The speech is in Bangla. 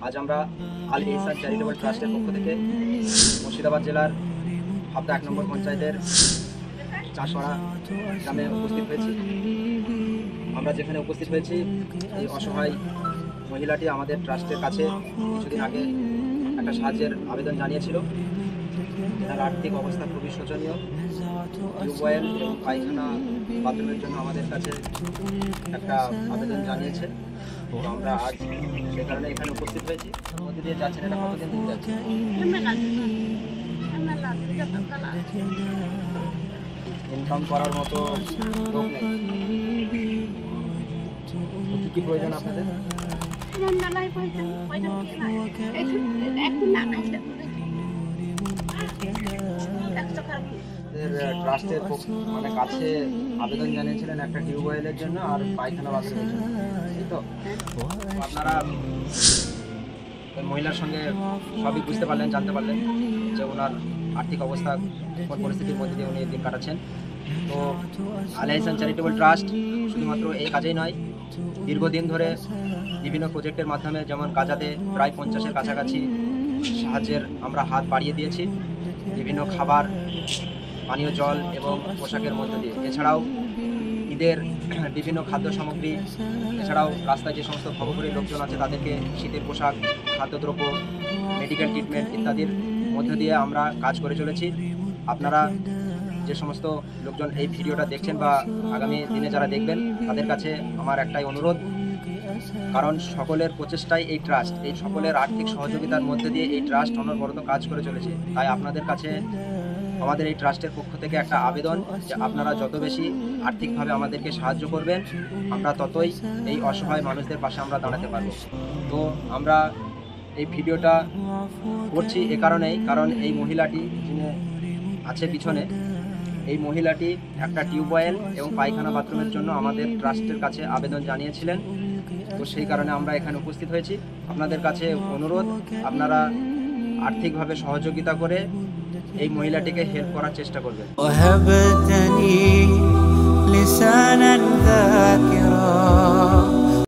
আজ আমরা আল ইহসান চ্যারিটেবল ট্রাস্টের পক্ষ থেকে মুর্শিদাবাদ জেলার হাবদা 1 নম্বর পঞ্চায়েতের চাষড়া গ্রামে উপস্থিত হয়েছি। আমরা যেখানে উপস্থিত হয়েছি, এই অসহায় মহিলাটি আমাদের ট্রাস্টের কাছে কিছুদিন আগে একটা সাহায্যের আবেদন জানিয়েছিল। তার আর্থিক অবস্থা খুবই শোচনীয়। টিউবওয়েল এবং পায়খানা বাথরুমের জন্য আমাদের কাছে একটা আবেদন জানিয়েছে। তো আমরা আজ সে কারণে এখানে উপস্থিত হয়েছি। মধ্যে দিয়ে যাচ্ছেন, এটা কতদিন ধরে যাচ্ছে? ইনকাম করার মতো লোক নেই। কী কী প্রয়োজন আপনাদের? ট্রাস্টের মানে কাছে আবেদন জানিয়েছিলেন একটা টিউবওয়েলের জন্য আর পায়খানা বাথরুমের জন্য, এই তো? আপনারা মহিলার সঙ্গে সবই বুঝতে পারলেন, জানতে পারলেন যে ওনার আর্থিক অবস্থা কোন পরিস্থিতির মধ্যে দিয়ে উনি দিন কাটাচ্ছেন। তো আল ইহসান চ্যারিটেবল ট্রাস্ট শুধুমাত্র এই কাজেই নয়, দীর্ঘদিন ধরে বিভিন্ন প্রজেক্টের মাধ্যমে, যেমন গাজাতে প্রায় 50-এর কাছাকাছি সাহায্যের আমরা হাত বাড়িয়ে দিয়েছি, বিভিন্ন খাবার, পানীয় জল এবং পোশাকের মধ্য দিয়ে। এছাড়াও ঈদের বিভিন্ন খাদ্য সামগ্রী, এছাড়াও রাস্তায় যে সমস্ত ভবঘুরে লোকজন আছে তাদেরকে শীতের পোশাক, খাদ্যদ্রব্য, মেডিকেল ট্রিটমেন্ট ইত্যাদির মধ্য দিয়ে আমরা কাজ করে চলেছি। আপনারা যে সমস্ত লোকজন এই ভিডিওটা দেখছেন বা আগামী দিনে যারা দেখবেন, তাদের কাছে আমার একটাই অনুরোধ, কারণ সকলের প্রচেষ্টায় এই ট্রাস্ট, এই সকলের আর্থিক সহযোগিতার মধ্যে দিয়ে এই ট্রাস্ট অনবরত কাজ করে চলেছে। তাই আপনাদের কাছে আমাদের এই ট্রাস্টের পক্ষ থেকে একটা আবেদন যে আপনারা যত বেশি আর্থিকভাবে আমাদেরকে সাহায্য করবেন, আমরা ততই এই অসহায় মানুষদের পাশে আমরা দাঁড়াতে পারব। তো আমরা এই ভিডিওটা করছি এ কারণেই, কারণ এই মহিলাটি যিনি আছে পিছনে, এই মহিলাটি একটা টিউবওয়েল এবং পায়খানা বাথরুমের জন্য আমাদের ট্রাস্টের কাছে আবেদন জানিয়েছিলেন। তো সেই কারণে আমরা এখানে উপস্থিত হয়েছি। আপনাদের কাছে অনুরোধ, আপনারা আর্থিকভাবে সহযোগিতা করে এই মহিলাটিকে হেল্প করার চেষ্টা করবেন।